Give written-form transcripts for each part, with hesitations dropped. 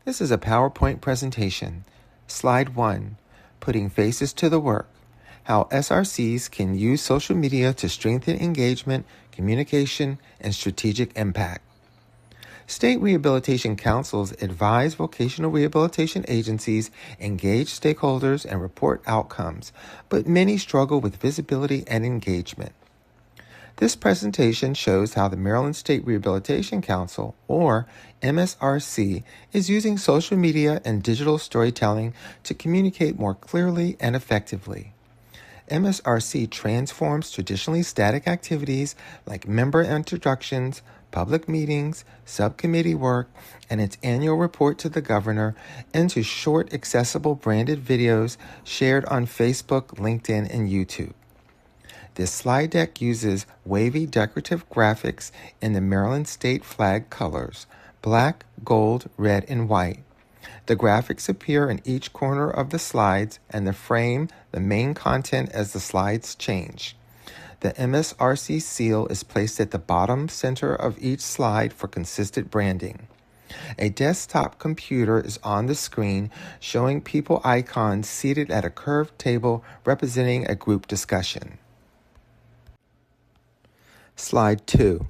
This is a PowerPoint presentation. Slide 1, Putting Faces to the Work, How SRCs Can Use Social Media to Strengthen Engagement, Communication, and Strategic Impact. State rehabilitation councils advise vocational rehabilitation agencies, engage stakeholders, and report outcomes, but many struggle with visibility and engagement. This presentation shows how the Maryland State Rehabilitation Council, or MSRC, is using social media and digital storytelling to communicate more clearly and effectively. MSRC transforms traditionally static activities like member introductions, public meetings, subcommittee work, and its annual report to the governor into short, accessible branded videos shared on Facebook, LinkedIn, and YouTube. This slide deck uses wavy decorative graphics in the Maryland state flag colors, black, gold, red, and white. The graphics appear in each corner of the slides and frame the main content as the slides change. The MSRC seal is placed at the bottom center of each slide for consistent branding. A desktop computer is on the screen showing people icons seated at a curved table representing a group discussion. Slide 2.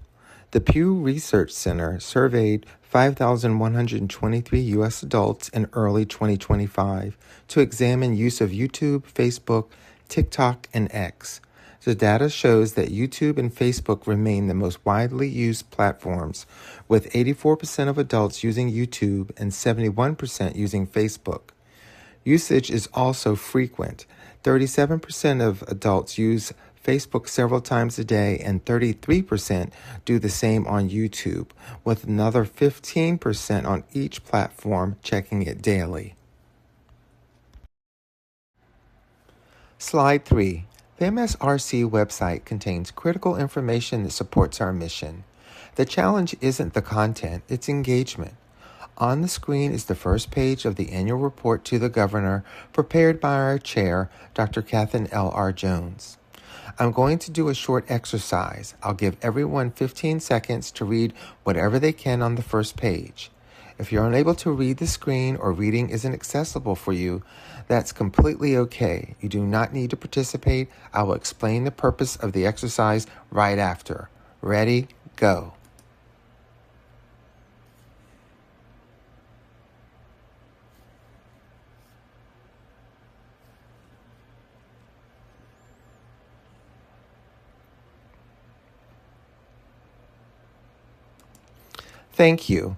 The Pew Research Center surveyed 5,123 U.S. adults in early 2025 to examine use of YouTube, Facebook, TikTok, and X. The data shows that YouTube and Facebook remain the most widely used platforms, with 84% of adults using YouTube and 71% using Facebook. Usage is also frequent. 37% of adults use Facebook several times a day, and 33% do the same on YouTube, with another 15% on each platform checking it daily. Slide 3. The MSRC website contains critical information that supports our mission. The challenge isn't the content, it's engagement. On the screen is the first page of the annual report to the governor, prepared by our chair, Dr. Catherine L.R. Jones. I'm going to do a short exercise. I'll give everyone 15 seconds to read whatever they can on the first page. If you're unable to read the screen or reading isn't accessible for you, that's completely okay. You do not need to participate. I will explain the purpose of the exercise right after. Ready? Go. Thank you.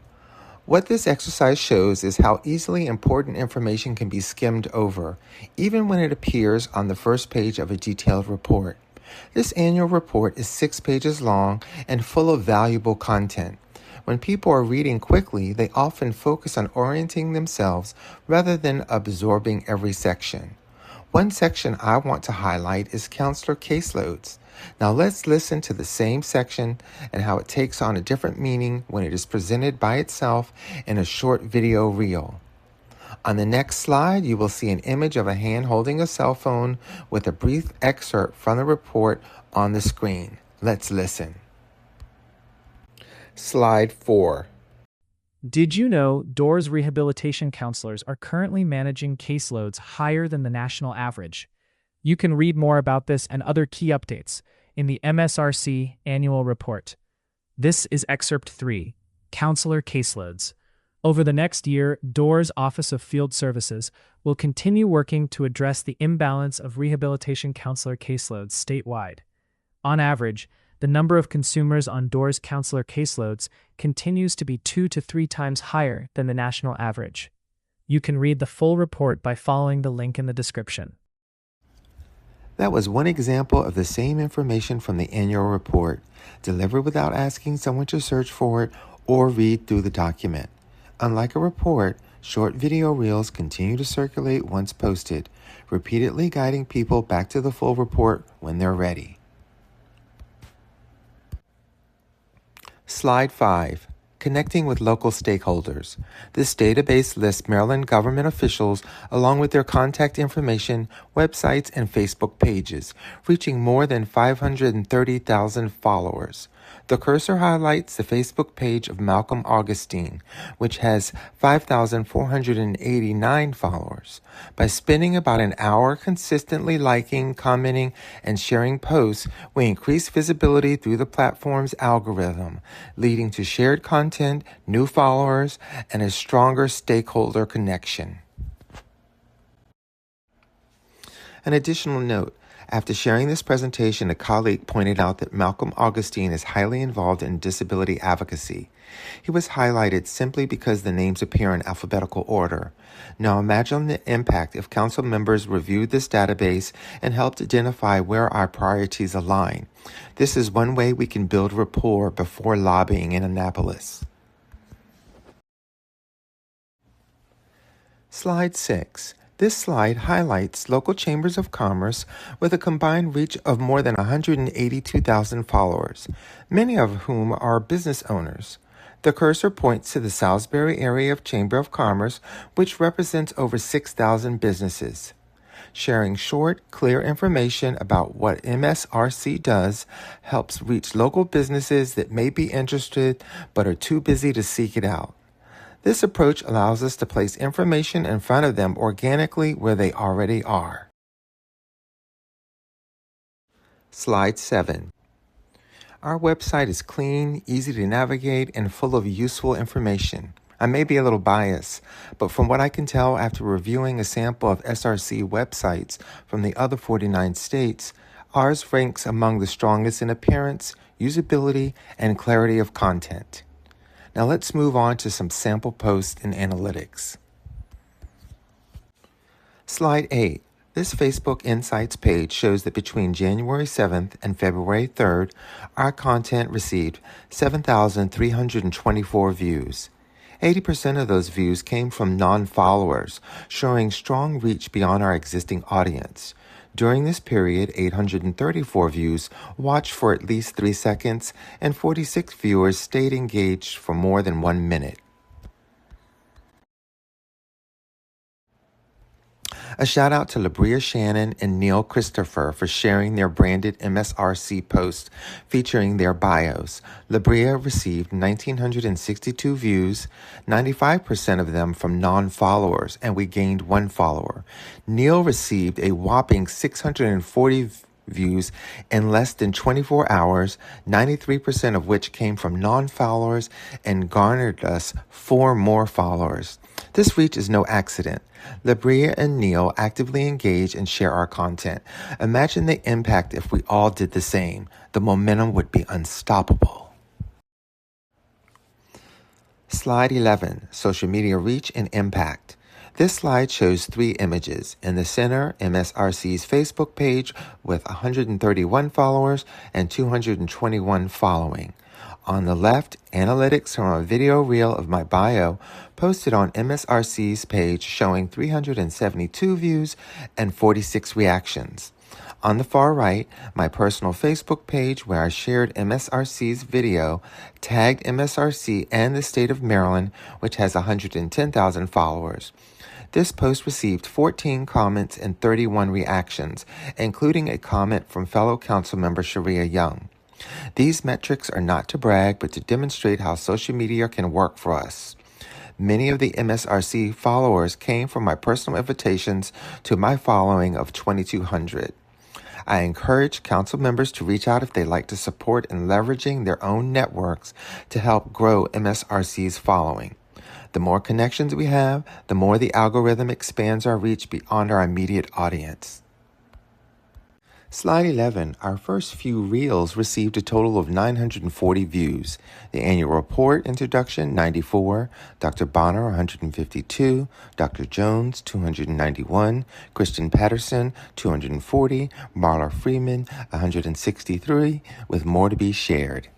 What this exercise shows is how easily important information can be skimmed over, even when it appears on the first page of a detailed report. This annual report is 6 pages long and full of valuable content. When people are reading quickly, they often focus on orienting themselves rather than absorbing every section. One section I want to highlight is counselor caseloads. Now let's listen to the same section and how it takes on a different meaning when it is presented by itself in a short video reel. On the next slide, you will see an image of a hand holding a cell phone with a brief excerpt from the report on the screen. Let's listen. Slide 4. Did you know DOOR's rehabilitation counselors are currently managing caseloads higher than the national average? You can read more about this and other key updates in the MSRC annual report. This is Excerpt 3, Counselor Caseloads. Over the next year, DOOR's Office of Field Services will continue working to address the imbalance of rehabilitation counselor caseloads statewide. On average, the number of consumers on DOOR's counselor caseloads continues to be 2 to 3 times higher than the national average. You can read the full report by following the link in the description. That was one example of the same information from the annual report, delivered without asking someone to search for it or read through the document. Unlike a report, short video reels continue to circulate once posted, repeatedly guiding people back to the full report when they're ready. Slide 5. Connecting with local stakeholders. This database lists Maryland government officials along with their contact information, websites, and Facebook pages, reaching more than 530,000 followers. The cursor highlights the Facebook page of Malcolm Augustine, which has 5,489 followers. By spending about an hour consistently liking, commenting, and sharing posts, we increase visibility through the platform's algorithm, leading to shared content, new followers, and a stronger stakeholder connection. An additional note. After sharing this presentation, a colleague pointed out that Malcolm Augustine is highly involved in disability advocacy. He was highlighted simply because the names appear in alphabetical order. Now imagine the impact if council members reviewed this database and helped identify where our priorities align. This is one way we can build rapport before lobbying in Annapolis. Slide 6. This slide highlights local chambers of commerce with a combined reach of more than 182,000 followers, many of whom are business owners. The cursor points to the Salisbury area of Chamber of Commerce, which represents over 6,000 businesses. Sharing short, clear information about what MSRC does helps reach local businesses that may be interested but are too busy to seek it out. This approach allows us to place information in front of them organically where they already are. Slide 7. Our website is clean, easy to navigate, and full of useful information. I may be a little biased, but from what I can tell after reviewing a sample of SRC websites from the other 49 states, ours ranks among the strongest in appearance, usability, and clarity of content. Now let's move on to some sample posts and analytics. Slide 8. This Facebook Insights page shows that between January 7th and February 3rd, our content received 7,324 views. 80% of those views came from non-followers, showing strong reach beyond our existing audience. During this period, 834 views watched for at least 3 seconds, and 46 viewers stayed engaged for more than 1 minute. A shout out to Labria Shannon and Neil Christopher for sharing their branded MSRC post featuring their bios. Labria received 1,962 views, 95% of them from non-followers, and we gained 1 follower. Neil received a whopping 640 views in less than 24 hours, 93% of which came from non-followers, and garnered us 4 more followers. This reach is no accident. Labria and Neil actively engage and share our content. Imagine the impact if we all did the same. The momentum would be unstoppable. Slide 11, Social Media Reach and Impact. This slide shows 3 images. In the center, MSRC's Facebook page with 131 followers and 221 following. On the left, analytics from a video reel of my bio posted on MSRC's page showing 372 views and 46 reactions. On the far right, my personal Facebook page where I shared MSRC's video, tagged MSRC and the state of Maryland, which has 110,000 followers. This post received 14 comments and 31 reactions, including a comment from fellow council member Sharia Young. These metrics are not to brag, but to demonstrate how social media can work for us. Many of the MSRC followers came from my personal invitations to my following of 2,200. I encourage council members to reach out if they'd like to support in leveraging their own networks to help grow MSRC's following. The more connections we have, the more the algorithm expands our reach beyond our immediate audience. Slide 11, our first few reels received a total of 940 views. The annual report introduction, 94, Dr. Bonner, 152, Dr. Jones, 291, Christian Patterson, 240, Marla Freeman, 163, with more to be shared.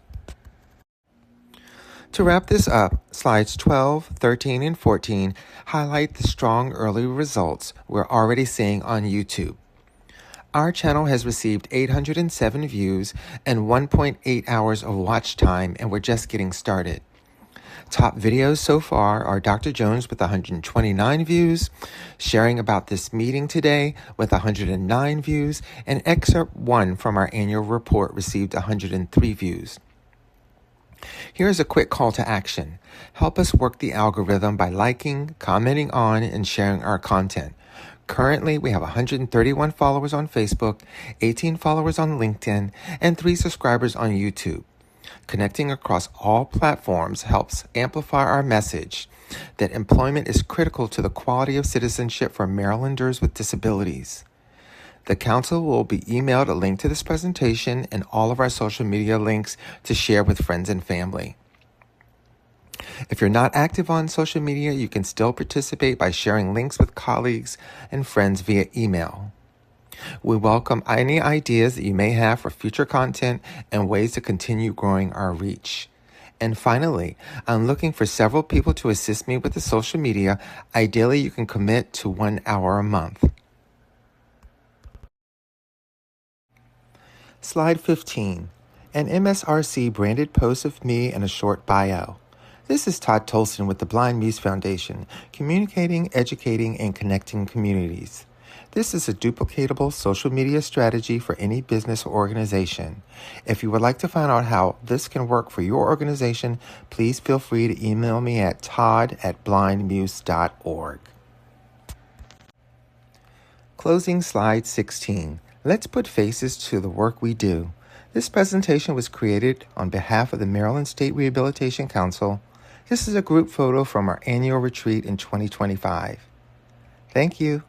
To wrap this up, slides 12, 13, and 14 highlight the strong early results we're already seeing on YouTube. Our channel has received 807 views and 1.8 hours of watch time, and we're just getting started. Top videos so far are Dr. Jones with 129 views, sharing about this meeting today with 109 views, and excerpt 1 from our annual report received 103 views. Here's a quick call to action. Help us work the algorithm by liking, commenting on, and sharing our content. Currently, we have 131 followers on Facebook, 18 followers on LinkedIn, and 3 subscribers on YouTube. Connecting across all platforms helps amplify our message that employment is critical to the quality of citizenship for Marylanders with disabilities. The Council will be emailed a link to this presentation and all of our social media links to share with friends and family. If you're not active on social media, you can still participate by sharing links with colleagues and friends via email. We welcome any ideas that you may have for future content and ways to continue growing our reach. And finally, I'm looking for several people to assist me with the social media. Ideally, you can commit to 1 hour a month. Slide 15, an MSRC branded post of me and a short bio. This is Todd Tolson with the Blind Muse Foundation, communicating, educating, and connecting communities. This is a duplicatable social media strategy for any business or organization. If you would like to find out how this can work for your organization, please feel free to email me at todd@blindmuse.org. Closing slide 16. Let's put faces to the work we do. This presentation was created on behalf of the Maryland State Rehabilitation Council. This is a group photo from our annual retreat in 2025. Thank you.